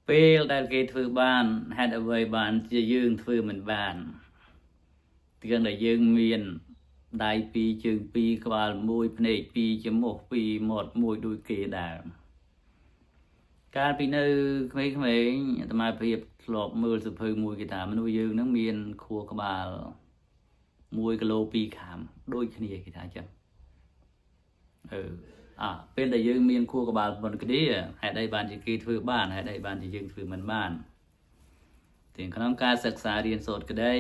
ពេលដែលគេធ្វើបានហេតុអ្វីបានជាយើងធ្វើមិនបានទាំងដែលយើងមានដៃពីរជើងពីរក្បាលមួយភ្នែកពីរច្រមុះពីរមាត់មួយដូចគេដែរកាលពីនៅក្មេងៗអាត្មាភាពធ្លាប់មើលសភៅមួយគេថាមនុស្សយើងនឹងមានខួរក្បាល1គីឡូ2ខាំដូចគ្នាគេថាអញ្ចឹងពេលដែលយើងមានខួរក្បាលប៉ុនគ្នាហេតុអីបានជាគេធ្វើបានហេតុអីបានជាយើងធ្វើមិនបានទាំងក្នុងការសិក្សារៀនសូត្រក្តី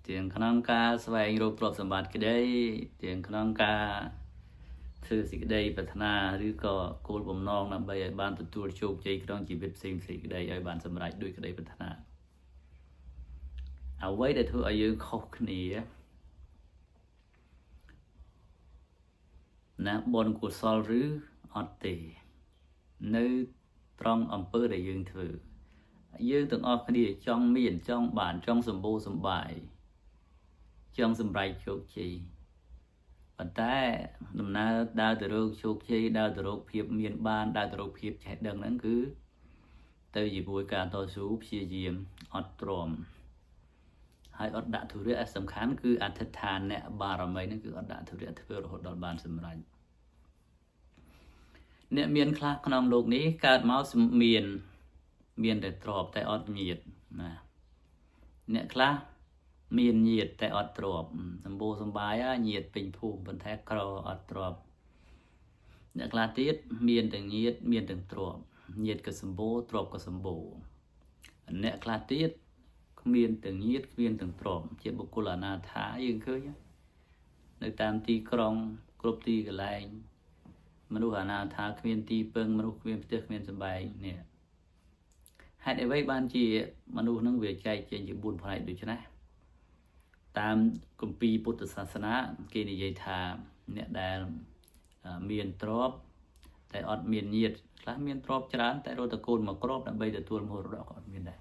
ទាំងក្នុងការស្វែងរកទ្រព្យសម្បត្តិក្តីទាំងក្នុងការធ្វើសេចក្តីប្រាថ្នាឬក៏គោលបំណងដើម្បីឲ្យបានទទួលជោគជ័យក្នុងជីវិតផ្សេងៗក្តីឲ្យបានសម្រេចដោយក្តីប្រាថ្នាអ្វីដែលធ្វើឲ្យយើងខុសគ្នាណាបុណ្យកុសលឬអត់ទេនៅត្រង់អំពើដែលយើងធ្វើយើងទាំងអស់គ្នាចង់មានចង់បានចង់សម្បូរសម្បាយចង់សម្រេចជោគជ័យប៉ុន្តែដំណើរដើរទៅរកជោគជ័យដើរទៅរកភាពមានបានដើរទៅរកភាពចេះដឹងហ្នឹងគឺទៅជាមួយការតស៊ូព្យាយាមអត់ទ្រាំហើយអត់ដាក់ធុរៈសំខាន់គឺអធិដ្ឋានអ្នកបារមីហ្នឹងគឺអត់ដាក់ធុរៈធ្វើរហូតដល់បានសម្រេចអ្នកមានខ្លះក្នុងโลกនេះកើតមកមានតែទ្រពតែអត់ញាតិណាអ្នកខ្លះមានញាតិតែអត់ទ្រពសម្បូរសម្បាយញាតិពេញភូមិប៉ុន្តែក្រអត់ទ្រពអ្នកខ្លះទៀតមានទាំងញាតិមានទាំងទ្រពញាតិក៏សម្បូរទ្រពក៏សម្បូរអ្នកខ្លះទៀតគ្មានទាំងញាតិគ្មានទាំងទ្រពជាបុគ្គលអនាថាយើងឃើញនៅតាមទីក្រុងគ្រប់ទីកន្លែងមនុស្សអនាថាគ្មានទីពឹងមនុស្សគ្មានផ្ទះគ្មានសម្បែងនេះហេតុអ្វីបានជាមនុស្សនឹងវាចែកចេញជា4ផ្នែកដូចនេះតាមគម្ពីរពុទ្ធសាសនាគេនិយាយថាអ្នកដែលមានទ្រព្យតែអត់មានញាតិខ្លះមានទ្រព្យច្រើនតែរត់តកូនមកក្របដើម្បីទទួលមរតកក៏អត់មានដែរ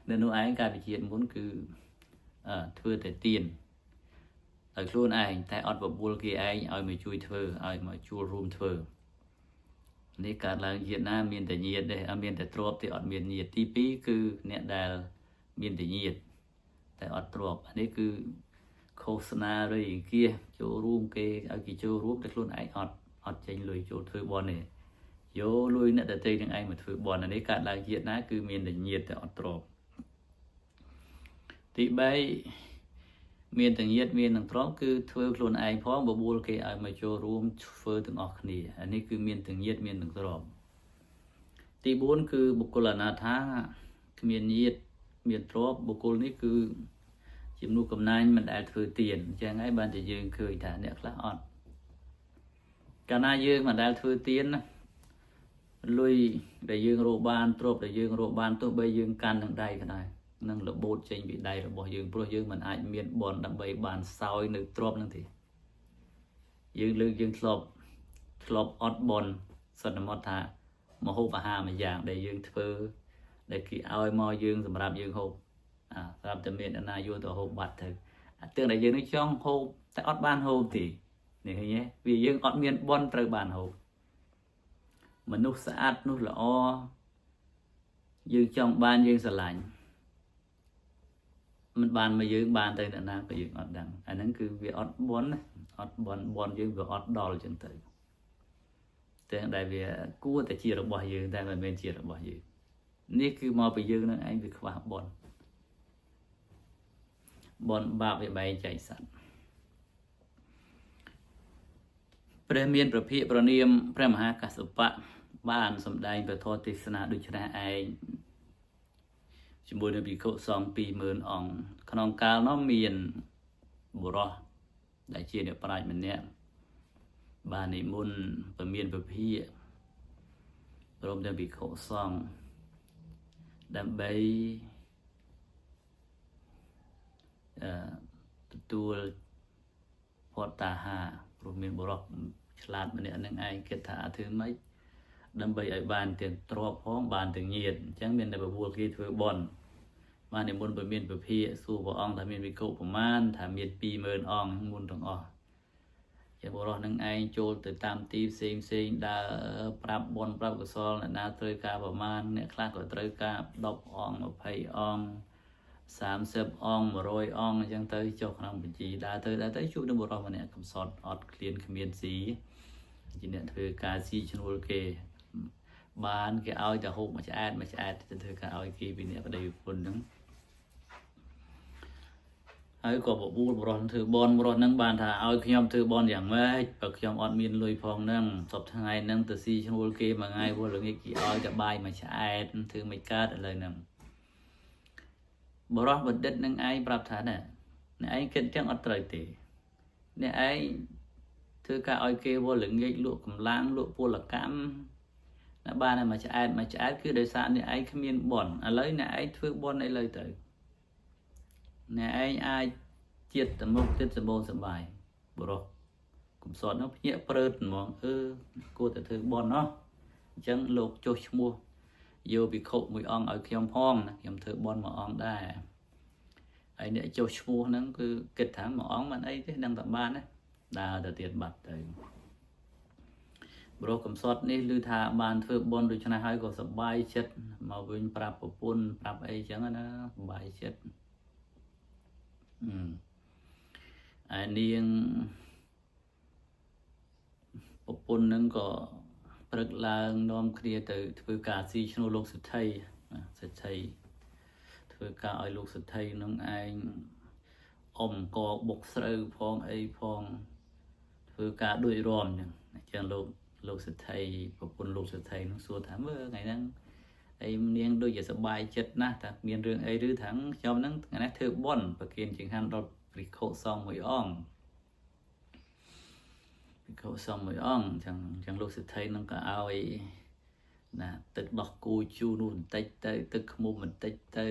នៅនោះឯងកាលពីជាតិមុនគឺធ្វើតែទានឲ្យខ្លួនឯងតែអត់បបួលគេឯងឲ្យមកជួយធ្វើឲ្យមកជួលរួមធ្វើនេះកើតឡើងជាតិណាមានតែញាតិទេអត់មានតែទ្រព្យទេអត់មានញាតិទី2គឺអ្នកដែលមានតែញាតិតែអត់ទ្រព្យនេះគឺឃោសនាឬគាចូលរួមគេឲ្យគេចូលរួមតែខ្លួនឯងអត់ចេញលុយចូលធ្វើបន់ទេយកលុយអ្នកដទៃនឹងឯងមកធ្វើបន់នេះកើតឡើងជាតិណាគឺមានតែញាតិតែអត់ទ្រព្យទី3មានទាំងញាតិមានទាំងទ្រព្យគឺធ្វើខ្លួនឯងផងបបួលគេឲ្យមកចូលរួមធ្វើទាំងអស់គ្នានេះគឺមានទាំងញាតិមានទាំងទ្រព្យទី4គឺបុគ្គលអនាថាគ្មានញាតិមានទ្រព្យបុគ្គលនេះគឺជាមនុស្សកំណាញ់មិនដែលធ្វើទានអញ្ចឹងហើយបានតែយើងឃើញថាអ្នកខ្លះអត់កាលណាយើងមិនដែលធ្វើទានណាលុយដែលយើងរកបានទ្រព្យដែលយើងរកបានទោះបីយើងកាន់នឹងដៃក៏ដោយនឹងរបូតចេញពីដៃរបស់យើងព្រោះយើងមិនអាចមានបនដើម្បីបានសោយនៅទ្រព្យនឹងទេយើងលើកយើងធ្លាប់អត់បនសន្មតថាមហូបអាហារមួយយ៉ាងដែលយើងធ្វើដែលគេឲ្យមកយើងសម្រាប់យើងហូបស្រាប់តែមានអនាយកទៅហូបបាត់ទៅទាំងដែលយើងនឹងចង់ហូបតែអត់បានហូបទេនេះឃើញទេវាយើងអត់មានបនត្រូវបានហូបមនុស្សស្អាតនោះល្អយើងចង់បានយើងស្រឡាញ់មិនបានមកយើងបានទៅអ្នកណាក៏យើងអត់ដឹងអាហ្នឹងគឺវាអត់បនអត់បនយើងវាអត់ដល់ចឹងទៅទាំងដែលវាគួរតែជារបស់យើងតែមិនមែនជារបស់យើងនេះគឺមកពីយើងនឹងឯងវាខ្វះបនបាបវាបែងចែកសត្វព្រះមានប្រភិប្រនាមព្រះមហាកស្សបៈបានសម្ដែងពធទេសនាដូចនេះឯងជាមួយនឹងភិក្ខុសង្ឃ 20000 អង្គក្នុងកាលនោះមានបុរសដែលជាអ្នកប្រាជ្ញម្នាក់បាននិមន្តពមានពភាកព្រមទាំងភិក្ខុសង្ឃដើម្បីទទួលផតតាហាព្រោះមានបុរសឆ្លាតម្នាក់នឹងឯងគិតថាធ្វើម៉េចដើម្បីឲ្យបានទាំងទ្រព្យផងបានទាំងញាតិអញ្ចឹងមានតែបបួលគេធ្វើបន់បាននិមន្តពមានពភាកសួរព្រះអង្គថាមានភិក្ខុប្រមាណថាមាន 20000 អង្គមុនទាំងអស់ច បរោះនឹងឯងចូលទៅតាមទីផ្សេងដើរប្រាប់បនប្រាប់កុសលអ្នកណាត្រូវការប្រមាណអ្នកខ្លះក៏ត្រូវការ10អង្គ20អង្គ30អង្គ100អង្គអញ្ចឹងទៅចុះក្នុងបញ្ជីដើរទៅជួបនឹងបរោះម្នាក់កំសត់អត់ឃ្លានគ្មានស៊ីជាអ្នកធ្វើការស៊ីឈ្នួលគេបានគេឲ្យតែហូបមួយឆ្អែតទៅធ្វើការឲ្យគេពីអ្នកប្តីប្រពន្ធហ្នឹងហើយក៏បបួលបរោះធ្វើបនបរោះហ្នឹងបានថាឲ្យខ្ញុំធ្វើបនយ៉ាងម៉េចបើខ្ញុំអត់មានលុយផងហ្នឹងសពថ្ងៃហ្នឹងទៅស៊ីឈ្នួលគេមួយថ្ងៃវល់ល្ងាចគេឲ្យតែបាយមួយឆ្អែតធ្វើមិនកើតឥឡូវហ្នឹងបរោះបណ្ឌិតនឹងឯងប្រាប់ថាណាអ្នកឯងគិតចឹងអត់ត្រូវទេអ្នកឯងធ្វើការឲ្យគេវល់ល្ងាចលក់កម្លាំងលក់ពលកម្មណាបានតែមួយឆ្អែតគឺដោយសារអ្នកឯងគ្មានបនឥឡូវអ្នកឯងធ្វើបនអីលើទៅអ្នកឯងអាចជាតិទៅមុខទៀតសម្បូរសបាយបរោះកំសត់នោះភ្ញាក់ព្រឺតហ្មងគួរតែធ្វើបនអញ្ចឹងលោកចុះឈ្មោះយកភិក្ខុមួយអង្គឲ្យខ្ញុំផងណាខ្ញុំធ្វើបនមួយអង្គដែរហើយអ្នកចុះឈ្មោះហ្នឹងគឺគិតថាមួយអង្គមិនអីទេដឹងតែបានណាដើរទៅទៀតបាត់ទៅបរោះកំសត់នេះឮថាបានធ្វើបនដូច្នេះហើយក៏សប្បាយចិត្តមកវិញប្រាប់ប្រពន្ធប្រាប់អីចឹងណាសប្បាយចិត្តឯនាងប្រពន្ធហ្នឹងក៏ព្រឹកឡើងនាំគ្នាទៅធ្វើការស៊ីឈ្នួលលោកសិទ្ធិធ្វើការឲ្យលោកសិទ្ធិនឹងឯងអ៊ំកបុកស្រូវផងអីផងធ្វើការដូចរំអញ្ចឹងលោកសិទ្ធិប្រពន្ធលោកសិទ្ធិនឹងសួរថាមើលថ្ងៃហ្នឹងអីនាងដូចជាសប្បាយចិត្តណាស់ថាមានរឿងអីឬថាខ្ញុំហ្នឹងថ្ងៃនេះធ្វើបន់ប្រគិនចង្ហាន់ដល់ភិក្ខុសង្ឃមួយអង្គភិក្ខុសង្ឃមួយអង្គអញ្ចឹងលោកសិទ្ធិនឹងក៏ឲ្យណាទឹកដោះគោជូរនោះបន្តិចទៅទឹកខ្មុំបន្តិចទៅ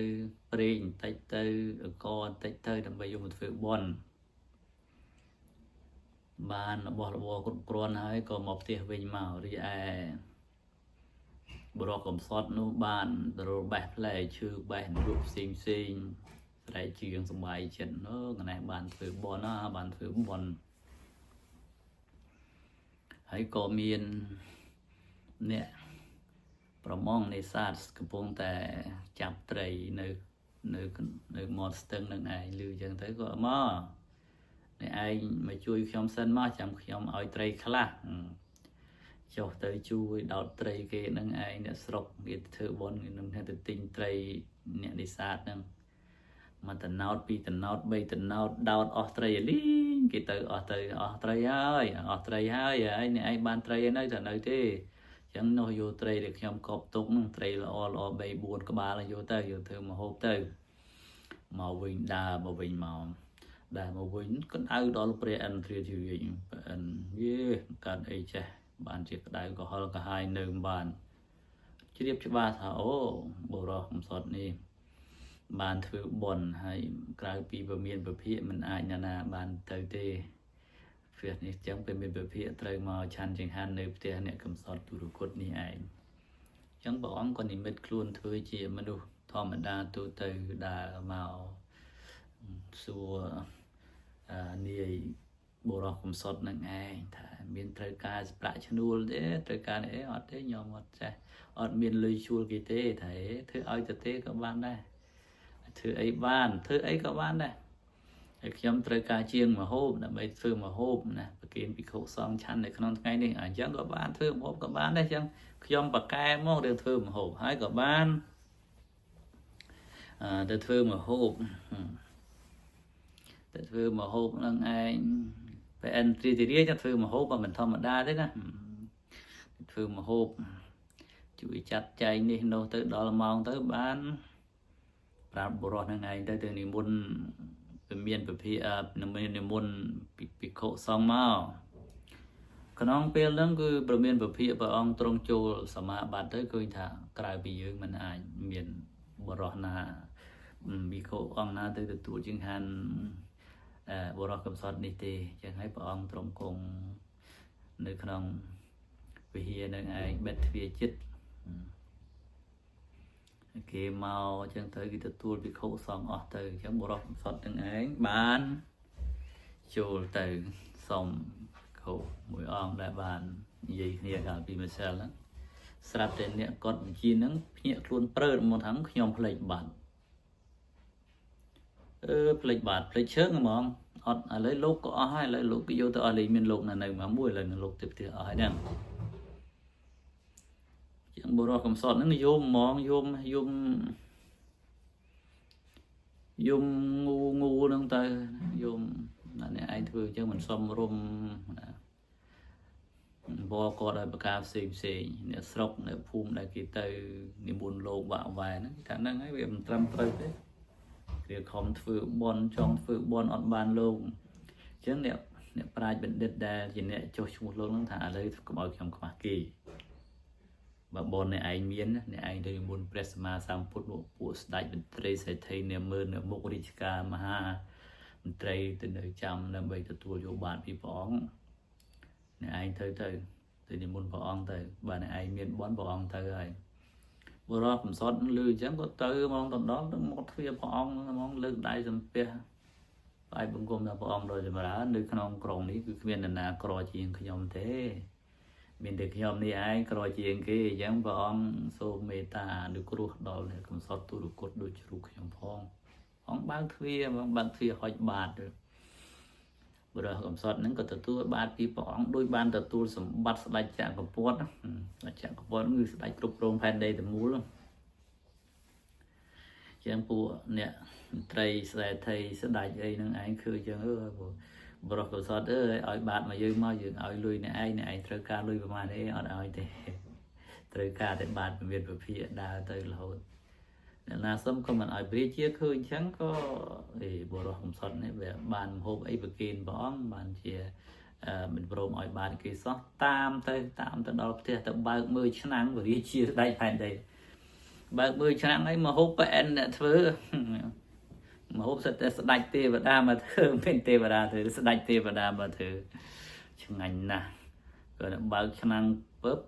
ប្រេងបន្តិចទៅអង្ករបន្តិចទៅដើម្បីយកមកធ្វើបន់បានរបស់របរគ្រប់គ្រាន់ហើយក៏មកផ្ទះវិញមករីឯបរោះកំសត់នោះបានទៅរកបេះផ្លែឈើបេះរូបផ្សេងស្រែកជាងសបាយចិត្តថ្ងៃនេះបានធ្វើបន់បានធ្វើបន់ហើយក៏មានអ្នកប្រមងនេសាទកំពុងតែចាប់ត្រីនៅមាត់ស្ទឹងនឹងឯងឮចឹងទៅក៏មកអ្នកឯងមកជួយខ្ញុំសិនមកចាំខ្ញុំឲ្យត្រីខ្លះចុះទៅជួយដោតត្រីគេនឹងឯងអ្នកស្រុកគេធ្វើបន់នឹងទៅទិញត្រីអ្នកនេសាទហ្នឹងមកតំណោតពីតំណោត3តំណោតដោតអស់ត្រីលីងគេទៅអស់ត្រីហើយអ្នកឯងបានត្រីឯនៅតែនៅទេចឹងនោះយកត្រីដែលខ្ញុំកប់ទុកនឹងត្រីល្អ3 4ក្បាលយកទៅយកធ្វើមកហូបទៅមកវិញដើរមកវិញមកកណ្ដៅដល់ព្រះឥន្ទ្រាធិរាជព្រះឥន្ទកើតអីចេះបានជាក្ដៅក៏ហល់ក៏ហាយនៅបានជ្រាបច្បាស់ថាអូបរោះកំសត់នេះបានធ្វើបន់ហើយក្រៅពីពមានពភាកមិនអាចណាបានទៅទេព្រះនេះចឹងពេលមានពភាកត្រូវមកឆាន់ចង្ហាន់នៅផ្ទះអ្នកកំសត់ទុរគតនេះឯងចឹងព្រះអង្គក៏និមិត្តខ្លួនធ្វើជាមនុស្សធម្មតាទូទៅដើរមកសួរនាយបរោះកំសត់នឹងឯងថាមានត្រូវការប្រាក់ឈ្នួលទេត្រូវការអីអត់ទេញោមអត់ចេះអត់មានលុយជួលគេទេថាធ្វើឲ្យទៅទេក៏បានដែរធ្វើអីបានធ្វើអីក៏បានដែរហើយខ្ញុំត្រូវការជាងមហូបដើម្បីធ្វើមហូបណាប្រគិនភិក្ខុសង្ឃឆាន់នៅក្នុងថ្ងៃនេះអញ្ចឹងក៏បានធ្វើមហូបក៏បានដែរអញ្ចឹងខ្ញុំបកកែមករឿងធ្វើមហូបហើយក៏បានទៅធ្វើមហូបនឹងឯងព្រះឥន្ទ្រាធិរាជធ្វើមហូបមិនធម្មតាទេណាធ្វើមហូបជួយចាត់ចែងនេះនោះទៅដល់ម៉ោងទៅបានប្រាប់បរោះនឹងឯងទៅនិមន្តមានពភានិមន្តភិក្ខុសង្ឃមកក្នុងពេលហ្នឹងគឺប្រមានពភាព្រះអង្គទ្រង់ចូលសមាបត្តិទៅឃើញថាក្រៅពីយើងមិនអាចមានបរោះណាភិក្ខុអង្គណាទៅទទួលចង្ហាន់បរោះកំសត់នេះទេចឹងហើយព្រះអង្គទ្រង់គង់នៅក្នុងវិហារនឹងឯងបិទទ្វារចិត្តគេមកចឹងទៅគេទទួលភិក្ខុសង្ឃអស់ទៅចឹងបរោះកំសត់នឹងឯងបានចូលទៅសុំខ មួយអង្គដែលបាននិយាយគ្នាកាលពីម្សិលហ្នឹងស្រាប់តែអ្នកគាត់បញ្ជាហ្នឹងភ្ញាក់ខ្លួនព្រើតមកថាខ្ញុំផ្លេចបាត់ផ្លេចបាត់ផ្លេចឈើងហ្មងអត់ឥឡូវលោកក៏អស់ហើយឥឡូវលោកក៏យកទៅអស់លេងមានលោកនៅមកមួយឥឡូវលោកទៅផ្ទះអស់ហើយហ្នឹងជាងបុរសកំសត់ហ្នឹងយំហ្មងយំងូហ្នឹងទៅយំអ្នកឯងធ្វើអញ្ចឹងមិនសមរម្យណាបកគាត់ឲ្យប្រការផ្សេងអ្នកស្រុកអ្នកភូមិដែលគេទៅនិមន្តលោកបាក់វ៉ែហ្នឹងថាហ្នឹងហើយវាមិនត្រឹមត្រូវទេគេខំធ្វើបន់ចង់ធ្វើបន់អត់បានលោកអញ្ចឹងអ្នកប្រាជ្ញបណ្ឌិតដែលជាអ្នកចុះឈ្មោះលោកហ្នឹងថាឥឡូវកុំឲ្យខ្ញុំខ្វះគេបើបនអ្នកឯងមានអ្នកឯងទៅនិមន្តព្រះសម្មាសម្ពុទ្ធពួកស្ដេចមន្ត្រីសេដ្ឋីអ្នកមើលនៅមុខរាជការមហាមន្ត្រីទៅនៅចាំដើម្បីទទួលយកបាតពីព្រះអង្គអ្នកឯងទៅនិមន្តព្រះអង្គទៅបើអ្នកឯងមានបនព្រះអង្គទៅហើយបុរសកំសត់លឺអញ្ចឹងក៏ទៅហ្មងទៅដល់ទៅមកទ្វារព្រះអង្គហ្មងលើកដៃសំពះបាយបង្គំដល់ព្រះអង្គដោយចម្រើននៅក្នុងក្រុងនេះគឺគ្មាននរណាក្រជាងខ្ញុំទេមានតែខ្ញុំនេះឯងក្រជាងគេអញ្ចឹងព្រះអង្គសូមមេត្តាអនុគ្រោះដល់អ្នកកំសត់ទុរគតដូចជ្រូកខ្ញុំផងអង្គបើកទ្វារហុចបាតបុរសកំសត់ហ្នឹងក៏ទទួលបាតពីព្រះអង្គដោយបានទទួលសម្បត្តិស្ដេចចក្រពត្តិចក្រពត្តិគឺស្ដេចគ្រប់គ្រងផែនដីទាំងមូលជាងពួកអ្នកមន្ត្រីស្ដេចថៃស្ដេចអីហ្នឹងឯងឃើញអញ្ចឹងបុរសកំសត់ឲ្យបាតមកយើងមកយើងឲ្យលុយអ្នកឯងត្រូវការលុយប្រហែលអត់ឲ្យទេត្រូវការតែបាតពវិភាដើរទៅរហូតអ្នកណាសុំក៏មិនឲ្យព្រះជាឃើញអញ្ចឹងក៏បុរសកំសត់នេះវាបានមហូបអីប្រគេនព្រះអង្គបានជាមិនព្រមឲ្យបានគេសោះតាមទៅដល់ផ្ទះទៅបើកមើលឆ្នាំងព្រះជាស្ដេចផែនដីបើកមើលឆ្នាំងអីមហូបប្រអិនអ្នកធ្វើមហូបសិតតែស្ដេចទេវតាមកធ្វើមានទេវតាធ្វើស្ដេចទេវតាមកធ្វើឆ្ងាញ់ណាស់គាត់បើកឆ្នាំងពឹប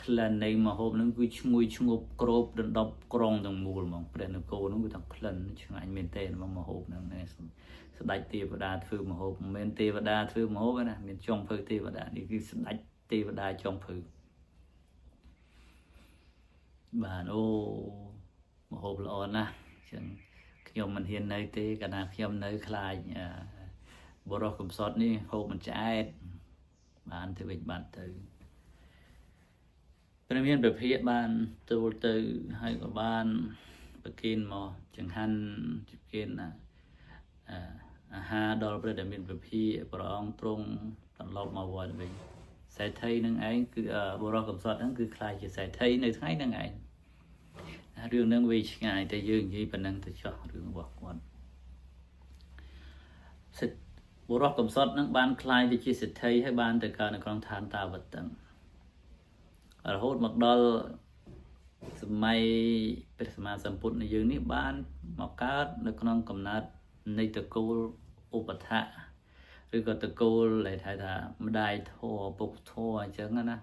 ក្លិននៃមហូបហ្នឹងគឺឈ្ងុយឈ្ងប់ក្របដណ្ដប់ក្រុងទាំងមូលហ្មងព្រះនគរហ្នឹងគឺថាក្លិនឆ្ងាញ់មែនទេហ្មងមហូបហ្នឹងស្ដេចទេវតាធ្វើមហូបមិនមែនទេវតាធ្វើមហូបទេណាមានចុងភៅទេវតានេះគឺស្ដេចទេវតាចុងភៅបានមហូបល្អណាស់ចឹងខ្ញុំមិនហ៊ាននៅទេកាលណាខ្ញុំនៅខ្លាចបុរសកំសត់នេះហូបមិនឆ្អែតបានទៅវិញបាត់ទៅព្រះមានព្រះភិក្ខបានទូលទៅហើយក៏បានប្រគិនមកចង្ហាន់ប្រគិនអាហារដល់ព្រះដែលមានព្រះភិក្ខព្រះអង្គទ្រង់ត្រឡប់មកវត្តវិញសេដ្ឋីនឹងឯងគឺបុរសកំសត់ហ្នឹងគឺខ្លាចជាសេដ្ឋីនៅថ្ងៃហ្នឹងឯងរឿងហ្នឹងវាឆ្ងាយតែយើងនិយាយប៉ុណ្ណឹងទៅចោះរឿងរបស់គាត់បុរសកំសត់ហ្នឹងបានខ្លាយទៅជាសេដ្ឋីហើយបានទៅកើតនៅក្នុងឋានតាវតឹងរហូតមកដល់សម័យព្រះសម្មាសម្ពុទ្ធនៃយើងនេះបានមកកើតនៅក្នុងកំណើតនៃតកូលឧបថៈឬក៏តកូលដែលហៅថាម្ដាយធម៌ពុកធម៌អញ្ចឹងណា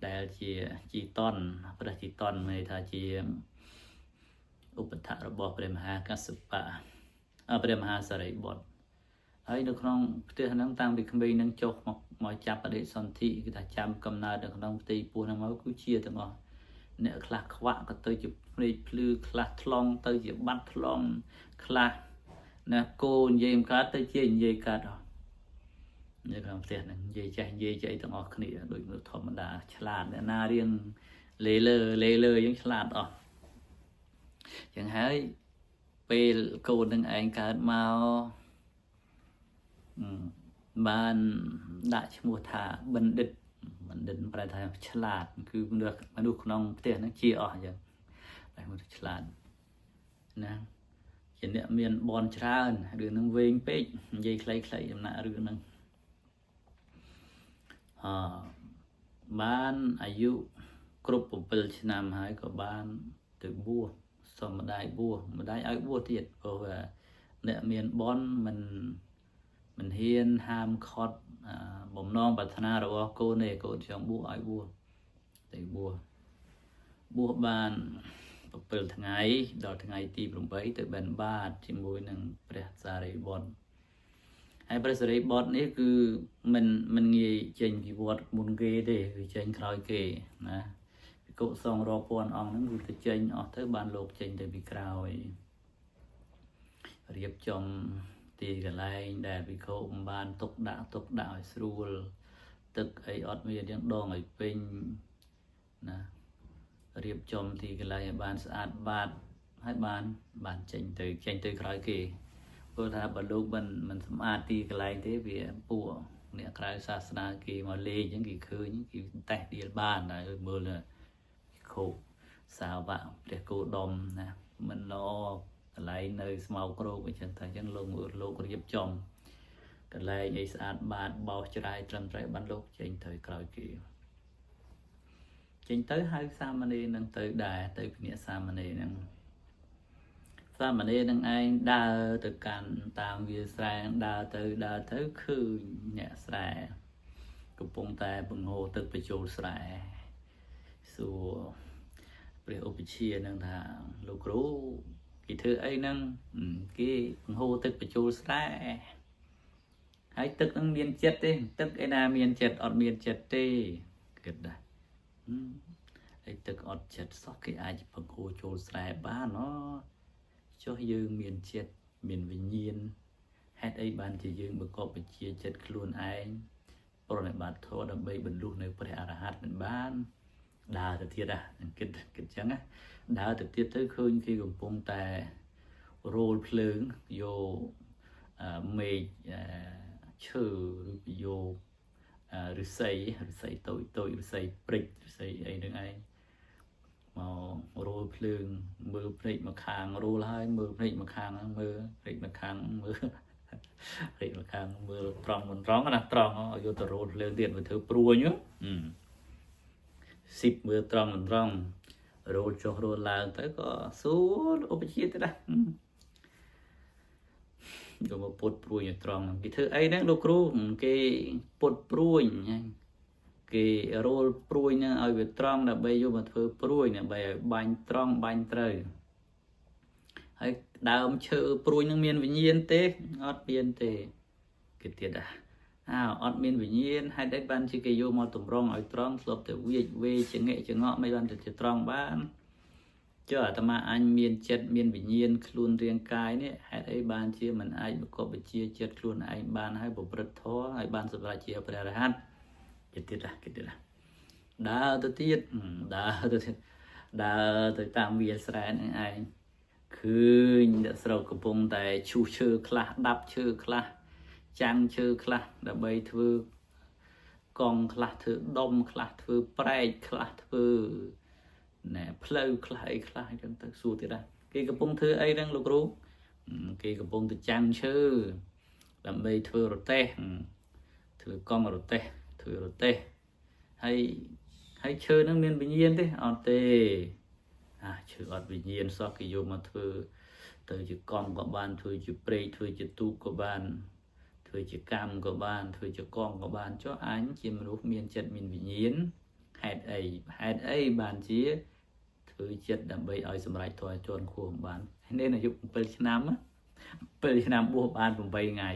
ដែលជាជីតនព្រះជីតនមានថាជាឧបថៈរបស់ព្រះមហាកស្សបៈព្រះមហាសារីបុត្រហើយនៅក្នុងផ្ទះហ្នឹងតាំងពីក្មេងនឹងចុះមកចាប់បដិសន្ធិគឺថាចាំកំណើតនៅក្នុងផ្ទៃពោះហ្នឹងមកគឺជាទាំងអស់អ្នកខ្លះខ្វាក់ក៏ទៅជាភ្នែកភ្លឺខ្លះថ្លង់ទៅជាបាត់ថ្លង់ខ្លះណាគោនិយាយកើតទៅជានិយាយកើតនៅក្នុងផ្ទះហ្នឹងនិយាយចេះនិយាយចៃទាំងអស់គ្នាដូចមនុស្សធម្មតាឆ្លាតអ្នកណារៀងលេលើយើងឆ្លាតអស់ចឹងហើយពេលកូននឹងឯងកើតមកបានដាក់ឈ្មោះថាបណ្ឌិតប្រែថាឆ្លាតគឺមនុស្សក្នុងផ្ទះហ្នឹងជាអស់អញ្ចឹងតែមនុស្សឆ្លាតណាជាអ្នកមានបនច្រើនរឿងហ្នឹងវែងពេកនិយាយខ្លីៗដំណាក់រឿងហ្នឹងបានអាយុគ្រប់7ឆ្នាំហើយក៏បានទៅបួសសុំម្ដាយបួសម្ដាយឲ្យបួសទៀតព្រោះអ្នកមានបនមិនហ៊ានហាមឃាត់បំណងប្រាថ្នារបស់កូនទេកូនចង់បួសឲ្យបួសទៅបួសបាន7ថ្ងៃដល់ថ្ងៃទី8ទៅបិណ្ឌបាតជាមួយនឹងព្រះសារីបុត្រ ហើយព្រះសិរីបុត្រនេះគឺមិនងាយចេញពីវត្តមុនគេទេគឺចេញក្រោយគេណាភិក្ខុសង្ឃរាប់ពាន់អង្គហ្នឹងគឺទៅចេញអស់ទៅបានលោកចេញទៅពីក្រោយរៀបចំទីកន្លែងដែលភិក្ខុមិនបានទុកដាក់ឲ្យស្រួលទឹកអីអត់មានទាំងដងឲ្យពេញណារៀបចំទីកន្លែងឲ្យបានស្អាតបាតហើយបានចេញទៅក្រោយគេព្រោះថាបើលោកមិនសម្អាតទីកន្លែងទេវាពួកអ្នកក្រៅសាសនាគេមកលេងអញ្ចឹងគេឃើញគេតេះដៀលបានហើយមើលខោសាវៈព្រះគោដមណាមិនល្អកន្លែងនៅស្មៅក្រោកអញ្ចឹងតែអញ្ចឹងលោករៀបចំកន្លែងឲ្យស្អាតបាតបោសច្រាយត្រឹមត្រូវបានលោកចេញទៅក្រោយគេចេញទៅហៅសាមណេរនឹងទៅដែរទៅភ្នាក់សាមណេរនឹងសាមណេរនឹងឯងដើរទៅកាន់តាមវាស្រែដើរទៅឃើញអ្នកស្រែកំពុងតែបង្ហូរទឹកបញ្ចូលស្រែសួរព្រះឧបជានឹងថាលោកគ្រូគេធ្វើអីហ្នឹងគេបង្ហូរទឹកបញ្ចូលស្រែហើយទឹកហ្នឹងមានចិត្តទេទឹកឯណាមានចិត្តអត់មានចិត្តទេគិតដែរហើយទឹកអត់ចិត្តសោះគេអាចបង្ហូរចូលស្រែបានហ៎ចុះយើងមានចិត្តមានវិញ្ញាណហេតុអីបានជាយើងបង្កប់បញ្ជាចិត្តខ្លួនឯងប្រណិប័តធម៌ដើម្បីបររលុះនៅព្រះអរហន្តមិនបានដើរទៅទៀតគិតអញ្ចឹងណាដើរទៅទៀតទៅឃើញគេកំពុងតែរោលភ្លើងយកមេឃឈើឬយកឫស្សីតូចឫស្សីព្រិចឫស្សីអីនឹងឯងមករោលភ្លើងមើលភ្នែកមកខាងរោលហើយមើលភ្នែកមកខាងមើលភ្នែកមកខាងមើលភ្នែកមកខាងមើលត្រង់មិនត្រង់ណាត្រង់ឲ្យយកទៅរោលភ្លើងទៀតមកធ្វើព្រួញស៊ីបមើលត្រង់មិនត្រង់រោលចុះរោលឡើងទៅក៏សួរឧបជាទៅដែរយកមកពុតព្រួយឲ្យត្រង់គេធ្វើអីហ្នឹងលោកគ្រូគេពុតព្រួយគេរោលព្រួយហ្នឹងឲ្យវាត្រង់ដើម្បីយកមកធ្វើព្រួយដើម្បីឲ្យបាញ់ត្រង់បាញ់ត្រូវហើយដើមឈើព្រួយហ្នឹងមានវិញ្ញាណទេអត់មានទេគេទៀតអត់មានវិញ្ញាណហេតុអីបានជាគេយកមកតម្រង់ឲ្យត្រង់ស្លប់តែវេចង្អេចង្អក់មិនបានទៅត្រង់បានចុះអាត្មាអញមានចិត្តមានវិញ្ញាណខ្លួនរាងកាយនេះហេតុអីបានជាមិនអាចប្រកបវិជ្ជាចិត្តខ្លួនឯងបានហើយប្រព្រឹត្តធម៌ហើយបានសម្រេចជាព្រះអរហន្តគេទៀតដើរទៅទៀតដើរទៅតាមវាស្រែនឹងឯងឃើញអ្នកស្រុកកំពុងតែឈូសឈើខ្លះដាប់ឈើខ្លះចាំងឈើខ្លះដើម្បីធ្វើកង់ខ្លះធ្វើដុំខ្លះធ្វើប្រែកខ្លះធ្វើណែផ្លូវខ្លះអីខ្លះអញ្ចឹងទៅសួរទៀតគេកំពុងធ្វើអីហ្នឹងលោកគ្រូគេកំពុងទៅចាំងឈើដើម្បីធ្វើរទេះធ្វើកង់រទេះធ្វើរទេះហើយឈើហ្នឹងមានវិញ្ញាណទេអត់ទេឈើអត់វិញ្ញាណសោះគេយកមកធ្វើទៅជាកង់ក៏បានធ្វើជាព្រែកធ្វើជាទូកក៏បានធ្វើជាកម្មក៏បានធ្វើជាកង់ក៏បានចុះអញជាមនុស្សមានចិត្តមានវិញ្ញាណហេតុអីបានជាធ្វើចិត្តដើម្បីឲ្យសម្រេចធម៌ជន់ខួរបាននេះអាយុ7ឆ្នាំ7ឆ្នាំបួសបាន8ថ្ងៃ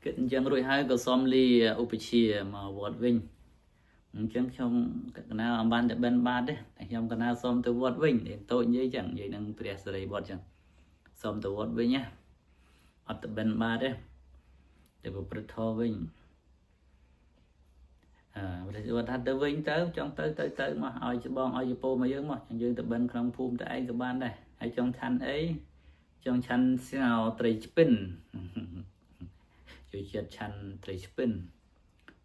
គិតអញ្ចឹងរួចហើយក៏សុំលីឧបជាមកវត្តវិញអញ្ចឹងខ្ញុំកណាអំបានតែបិណ្ឌបាតទេតែខ្ញុំកណាសុំទៅវត្តវិញតូចនិយាយចឹងនិយាយនឹងព្រះសិរីបុត្រចឹងសុំទៅវត្តវិញណាអត់ទៅបិណ្ឌបាតទេទៅប្រព្រឹត្តធម៌វិញព្រះសិរីបុត្រថាទៅវិញទៅចង់ទៅមកឲ្យច្បងឲ្យយពោមកយើងមកយើងទៅបិណ្ឌក្នុងភូមិតែឯងក៏បានដែរហើយចង់ឆាន់អីចង់ឆាន់ស្ងោត្រីឆ្ពិនជួយចិត្តឆាន់ត្រីឆ្ពិន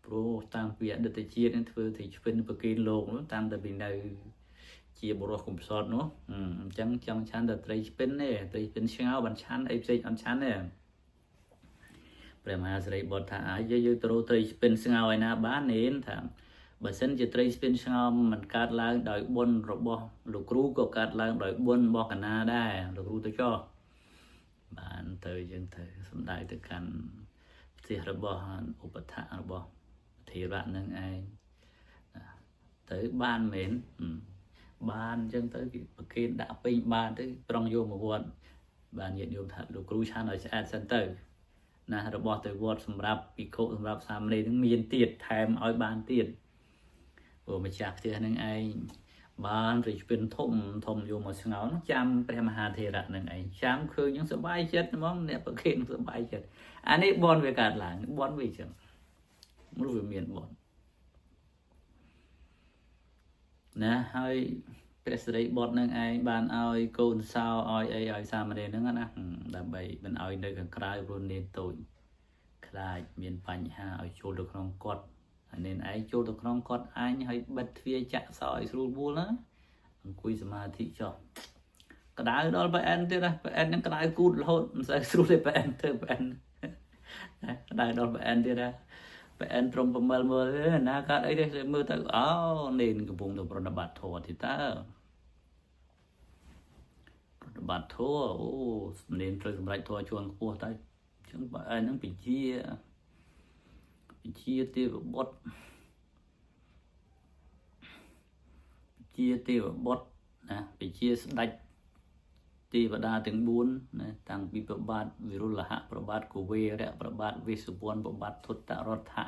ព្រោះតាមពីអតីតជាតិនឹងធ្វើត្រីឆ្ពិនប្រគេនលោកតាមតែពីនៅជាបរិសុទ្ធកំសត់នោះអញ្ចឹងចង់ឆាន់តែត្រីឆ្ពិនទេត្រីឆ្ពិនស្ងោបានឆាន់អីផ្សេងអត់ឆាន់ទេព្រះមហាសិរីបុត្រថាអាចយើងទៅរកត្រីឆ្ពិនស្ងោឯណាបាននេនថាបើសិនជាត្រីឆ្ពិនស្ងោមិនកើតឡើងដោយបុណ្យរបស់លោកគ្រូក៏កើតឡើងដោយបុណ្យរបស់កណាដែរលោកគ្រូទៅចោះបានទៅយើងទៅសំដៅទៅកាន់ផ្ទះរបស់ឧបថៈរបស់ធិរៈនឹងឯងទៅបានមែនបានអញ្ចឹងទៅគេប្រគេនដាក់ពេញបានទៅប្រងយកមកវត្តបានញាតិញោមថាលោកគ្រូឆាន់ឲ្យស្អាតសិនទៅ ណារបស់ទៅវត្តសម្រាប់ភិក្ខុសម្រាប់សាមណេរនឹងមានទៀតថែមឲ្យបានទៀតព្រោះម្ចាស់ផ្ទះនឹងឯងបានរិះពិនធំយកមកស្ងោរចាំព្រះមហាធេរៈនឹងឯងចាំឃើញនឹងសប្បាយចិត្តហ្មងអ្នកប្រគេនសប្បាយចិត្តអានេះបនវាកើតឡើងបនវាចឹងមនុស្សវាមានបនណាហើយព្រះសិរីបុត្រនឹងឯងបានឲ្យកូនសោឲ្យអីឲ្យសាមណេរហ្នឹងណាដើម្បីមិនឲ្យនៅខាងក្រៅព្រោះនេនតូចខ្លាចមានបញ្ហាឲ្យចូលទៅក្នុងកត់ហើយនេនឯងចូលទៅក្នុងកត់អញហើយបិទទ្វារចាក់សោឲ្យស្រួលបួលណាអង្គុយសមាធិចុះក្តៅដល់ប្រអែនទៀតណាប្រអែនហ្នឹងក្តៅគូតរហូតមិនសូវស្រួលទេប្រអែនទៅប្រអែនក្តៅដល់ប្រអែនទៀតណាប្រអែនត្រង់ប្រមិលមើលណាកើតអីទេមើលទៅអូនេនកំពុងទៅប្រតិបត្តិធម៌ទីតើប្រតិបត្តិធម៌អូនេនត្រូវសម្រេចធម៌ជួនខ្ពស់ទៅអញ្ចឹងប្រអែនហ្នឹងពិជាទេវបុត្រណាពិជាស្ដេចទេវតាទាំង4ណាតាំងពីប្របាទវិរុលហៈប្របាទកវេរៈប្របាទវិសុវណ្ណប្របាទទុត្តរដ្ឋៈ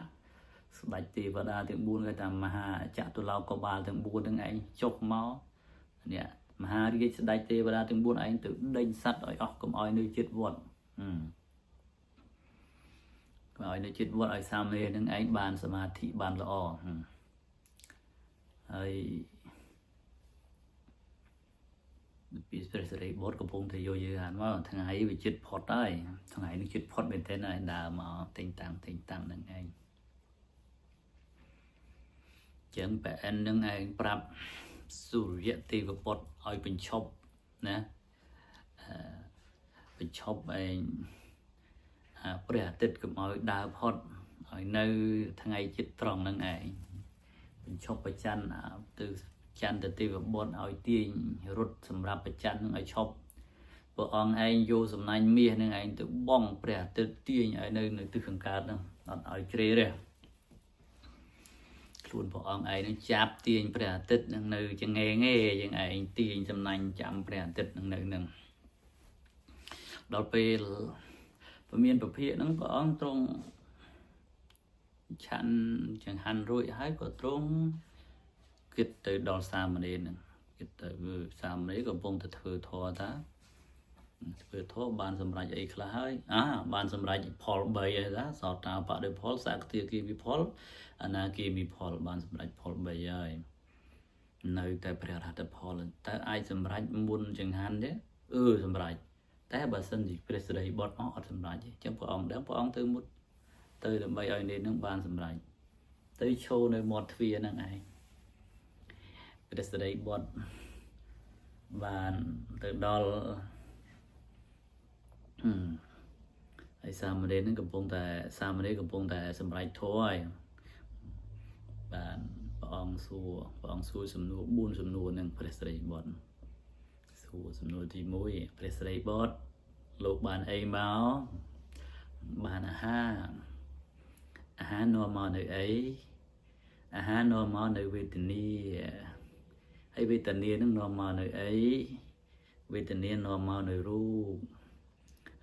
ស្ដេចទេវតាទាំង4គេថាមហាចតុលោកកបាលទាំង4ហ្នឹងឯងចុះមកនេះមហារាជស្ដេចទេវតាទាំង4ឯងទៅដេញសัตว์ឲ្យអស់កុំឲ្យនៅជិតវត្តឲ្យនៅជិតវត្តឲ្យសាមណេរនឹងឯងបានសមាធិបានល្អហើយពីព្រះសិរីបុត្រកំពុងតែយកយើងមកថ្ងៃវាជិតផុតហើយថ្ងៃនេះជិតផុតមែនទែនហើយដើរមកតែងតាំងនឹងឯងចឹងប្រអិននឹងឯងប្រាប់សុរិយទេវបុត្រឲ្យបញ្ឈប់ណាបញ្ឈប់ឯងព្រះអាទិត្យកុំឲ្យដើរផុតឲ្យនៅថ្ងៃជិតត្រង់នឹងឯងបញ្ឈប់ប្រច័នទៅចន្ទទេវបុត្រឲ្យទាញរត់សម្រាប់ប្រច័ននឹងឲ្យឈប់ព្រះអង្គឯងយកសំណាញ់មាសនឹងឯងទៅបងព្រះអាទិត្យទាញឲ្យនៅទិសខាងកើតហ្នឹងអត់ឲ្យជ្រេទេខ្លួនព្រះអង្គឯងនឹងចាប់ទាញព្រះអាទិត្យនឹងនៅចង្អេងឯងឯងទាញសំណាញ់ចាំព្រះអាទិត្យនឹងនៅនឹងដល់ពេលពមានពភាកហ្នឹងព្រះអង្គទ្រង់ឆាន់ចង្ហាន់រួចហើយក៏ទ្រង់គិតទៅដល់សាមណេរហ្នឹងគិតទៅសាមណេរកំពុងតែធ្វើធម៌ថាធ្វើធម៌បានសម្រេចអីខ្លះហើយបានសម្រេចផល3ហើយថាសោតាបតិផលសក្តិគិវិផលអនាគិមិផលបានសម្រេចផល3ហើយនៅតែព្រះរហត្តផលតើអាចសម្រេចមុនចង្ហាន់ទេសម្រេចតែបើសិនជាព្រះសិរីបុត្រអត់សម្រេចទេអញ្ចឹងព្រះអង្គដឹងព្រះអង្គទៅមុតទៅដើម្បីឲ្យនេះនឹងបានសម្រេចទៅឈរនៅមាត់ទ្វារហ្នឹងឯងព្រះសិរីបុត្របានទៅដល់ហើយសាមណេរនឹងកំពុងតែសម្រេចធម៌ហើយបានព្រះអង្គសួរសំណួរ4សំណួរនឹងព្រះសិរីបុត្រសួរសំណួរទី1ព្រះសិរីបុត្រលោកបានអីមកបានអាហារនាំមកនៅអីអាហារនាំមកនៅវេទនាហើយវេទនានឹងនាំមកនៅអីវេទនានាំមកនៅរូប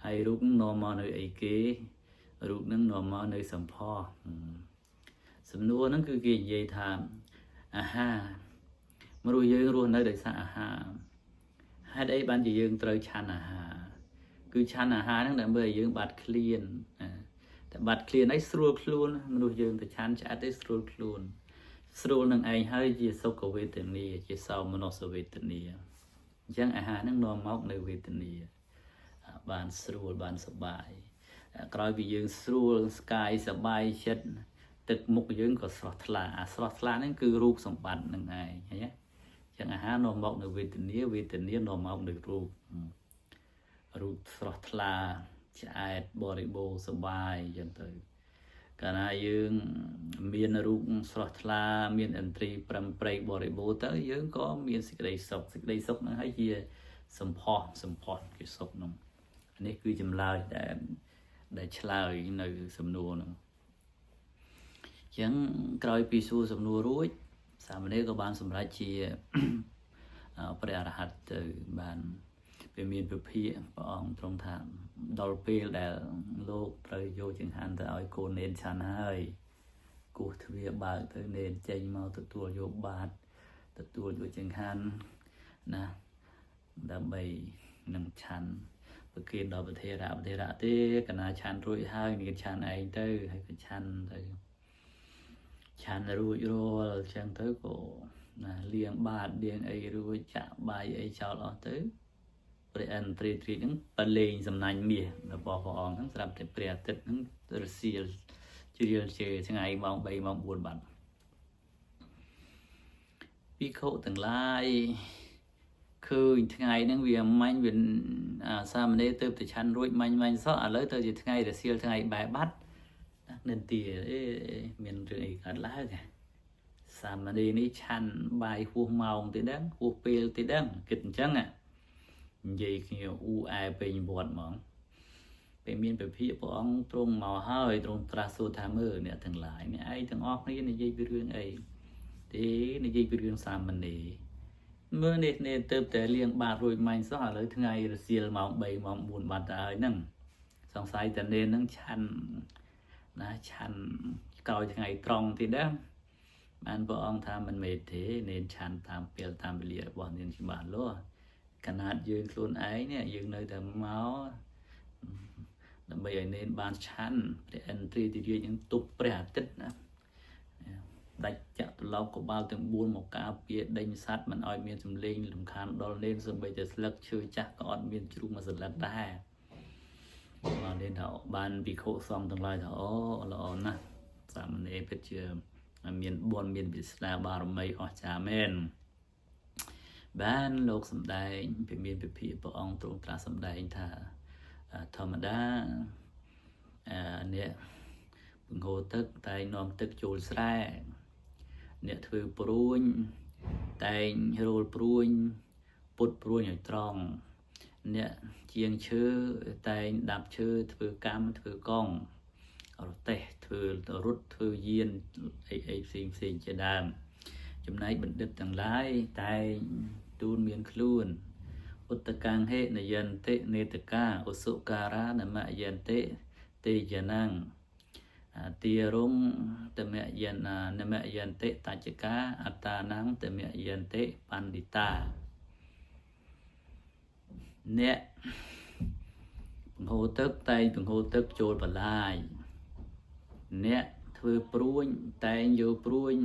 ហើយរូបនាំមកនៅអីគេរូបនឹងនាំមកនៅសម្ផស្សសំណួរហ្នឹងគឺគេនិយាយថាអាហារមនុស្សយើងរស់នៅដោយសារអាហារហេតុអីបានជាយើងត្រូវឆាន់អាហារគឺឆាន់អាហារហ្នឹងដើម្បីឲ្យយើងបាត់ឃ្លានតែបាត់ឃ្លានអីស្រួលខ្លួនមនុស្សយើងទៅឆាន់ឆ្អែតទៅស្រួលខ្លួនស្រួលនឹងឯងហើយជាសុខវេទនាជាសោមនស្សវេទនាអញ្ចឹងអាហារហ្នឹងនាំមកនៅវេទនាបានស្រួលបានសប្បាយក្រោយពីយើងស្រួលស្កាយសប្បាយចិត្តទឹកមុខយើងក៏ស្រស់ថ្លាស្រស់ថ្លាហ្នឹងគឺរូបសម្បត្តិហ្នឹងឯងឃើញទេចឹងអាហារនាំមកនៅវេទនានាំមកនៅរូបស្រស់ថ្លាឆ្អែតបរិបូរណ៍សប្បាយចឹងទៅកាលណាយើងមានរូបស្រស់ថ្លាមានឥន្ទ្រីប្រឹមប្រែងបរិបូរណ៍ទៅយើងក៏មានសេចក្តីសុខហ្នឹងហើយជាសម្ផស្សគឺសុខហ្នឹងនេះគឺចម្លើយដែលឆ្លើយនៅសំណួរហ្នឹងអញ្ចឹងក្រោយពីសួរសំណួររួចសាមណេរក៏បានសម្រេចជាព្រះអរហន្តទៅបាន វាមានពភាព្រះអង្គទ្រង់ថាដល់ពេលដែលលោកត្រូវយកចង្ហាន់ទៅឲ្យកូននេនឆាន់ហើយគោះទ្វារបើកទៅនេនចេញមកទទួលយកបាតទទួលយកចង្ហាន់ណាដើម្បីនឹងឆាន់ប្រគេនដល់ប្រធារៈទេកណាឆាន់រួចហើយមានឆាន់ឯងទៅហើយក៏ឆាន់ទៅឆាន់រួចរាល់អញ្ចឹងទៅក៏ណាលាងបាតលាងអីរួចចាក់បាយអីចោលអស់ទៅព្រះអិនត្រីហ្នឹងបលេងសំណាញ់មាសរបស់ព្រះអង្គហ្នឹងស្រាប់តែព្រះអាទិត្យហ្នឹងរសៀលជ្រៀលជើថ្ងៃម៉ោង3ម៉ោង4បាត់ភិក្ខុទាំងឡាយឃើញថ្ងៃហ្នឹងវាមាញ់វាសាមណេរទៅទៅឆាន់រួចមាញ់សោះឥឡូវទៅជាថ្ងៃរសៀលថ្ងៃបែបបាត់និន្ទាមានរឿងអីកើតឡើងសាមណេរនេះឆាន់បាយហួសម៉ោងទៅដឹងហួសពេលទៅដឹងគិតអញ្ចឹងនិយាយគ្នាអ៊ូអែពេញវត្តហ្មងពេលមានពភាព្រះអង្គទ្រង់មកហើយទ្រង់ត្រាស់សួរថាមើលអ្នកទាំងឡាយអ្នកឯងទាំងអស់គ្នានិយាយពីរឿងអីទេនិយាយពីរឿងសាមណេរមើលនេះទៅតែលៀងបាតរួចមាញ់សោះឥឡូវថ្ងៃរសៀលម៉ោង3ម៉ោង4បាត់ទៅហើយហ្នឹងសង្ស័យតែនេនហ្នឹងឆាន់ណាឆាន់ក្រោយថ្ងៃត្រង់ទីដែរបានព្រះអង្គថាមិនមែនទេនេនឆាន់តាមពេលតាមវេលារបស់នេនច្បាស់លាស់កណាតយើងខ្លួនឯងនេះយើងនៅតែមកដើម្បីឲ្យនេនបានឆាន់ព្រះឥន្ទ្រីទីរាជនឹងទប់ព្រះអាទិត្យណាដាច់ចតុឡោកកបាលទាំង4មកការពារដេញសัตว์មិនឲ្យមានសម្លេងរំខានដល់នេនសូម្បីតែស្លឹកឈើចាស់ក៏អត់មានជ្រុះមួយសន្លឹកដែរបាននេនថាបានភិក្ខុសង្ឃទាំងឡាយថាអូល្អណាស់សាមណេរពិតជាមានបុណ្យមានវិស្នាបារមីអស្ចារ្យមែនបានលោកសំដែងពីមានពិភាព្រះអង្គទ្រង់ត្រាស់សំដែងថាធម្មតាអ្នកបង្ហូរទឹកតែនាំទឹកចូលស្រែអ្នកធ្វើព្រួញតែងរោលព្រួញពុតព្រួញឲ្យត្រង់អ្នកជាងឈើតែងដាប់ឈើធ្វើកម្មធ្វើកង់រទេះធ្វើរត់ធ្វើយានអីផ្សេងជាដើមចំណែកបណ្ឌិតទាំងឡាយតែងទូនមានខ្លួនឧត្តកាំងហេនយន្តិនេតកាឧសុការៈនមយន្តិទេយនាងទារុងតមយនានមយន្តិតច្ចកាអត្តានាងតមយន្តិបណ្ឌិតាអ្នកបង្ហូរទឹកតែងបង្ហូរទឹកចូលបន្លាយអ្នកធ្វើព្រួញតែងយកព្រួញ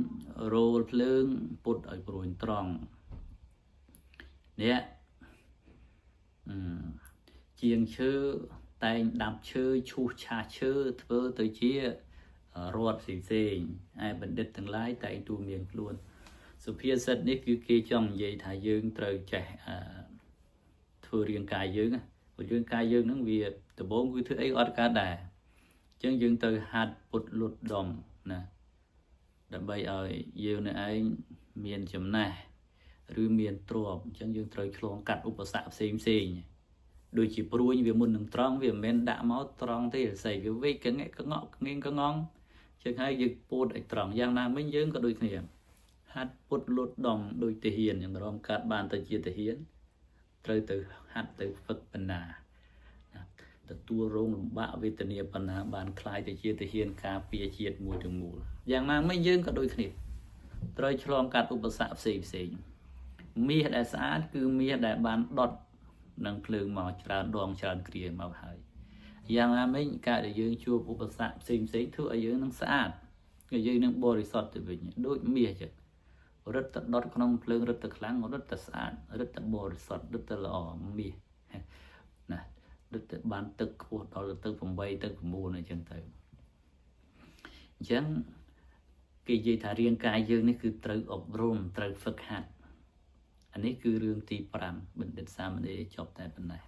រោលភ្លើងពុតឲ្យព្រួញត្រង់អ្នកជាងឈើតែងដាប់ឈើឈូសឆាឈើធ្វើទៅជារត់ផ្សេងឯបណ្ឌិតទាំងឡាយតែងទូមានខ្លួនសុភាសិតនេះគឺគេចង់និយាយថាយើងត្រូវចេះធ្វើរាងកាយយើងព្រោះរាងកាយយើងហ្នឹងវាដំបូងគឺធ្វើអីអត់កើតដែរអញ្ចឹងយើងត្រូវហាត់ពុតលុតដំណាដើម្បីឲ្យយើងនៅឯងមានចំណេះឬមានទ្រព្យអញ្ចឹងយើងត្រូវឆ្លងកាត់ឧបសគ្គផ្សេងដូចជាព្រួញវាមុននឹងត្រង់វាមិនមែនដាក់មកត្រង់ទេស្អីវាវេកកងកងក់ងៀងកងងចឹងហើយយើងពោតឲ្យត្រង់យ៉ាងណាមិញយើងក៏ដូចគ្នាហាត់ពុតលុតដំដូចទាហានយ៉ាងរំកាត់បានទៅជាទាហានត្រូវទៅហាត់ទៅហ្វឹកបណ្ណាទទួលរងលំបាកវេទនាបណ្ណាបានคล้ายទៅជាទាហានការពារជាតិមួយទាំងមូលយ៉ាងណាមិញយើងក៏ដូចគ្នាត្រូវឆ្លងកាត់ឧបសគ្គផ្សេងមាសដែលស្អាតគឺមាសដែលបានដុតនឹងភ្លើងមកច្រើនដងច្រើនគ្រាមកហើយយ៉ាងណាមិញការដែលយើងជួបឧបសគ្គផ្សេងធ្វើឲ្យយើងនឹងស្អាតគឺយើងនឹងបរិសុទ្ធទៅវិញដូចមាសចឹងរឹតតែដុតក្នុងភ្លើងរឹតតែខ្លាំងរឹតតែស្អាតរឹតតែបរិសុទ្ធរឹតតែល្អមាសណារឹតតែបានទឹកខ្ពស់ដល់ទៅ8ទៅ9អញ្ចឹងទៅអញ្ចឹងគេនិយាយថារាងកាយយើងនេះគឺត្រូវអប់រំត្រូវហ្វឹកហាត់អានេះគឺរឿងទី5បណ្ឌិតសាមណេរចប់តែប៉ុណ្ណេះ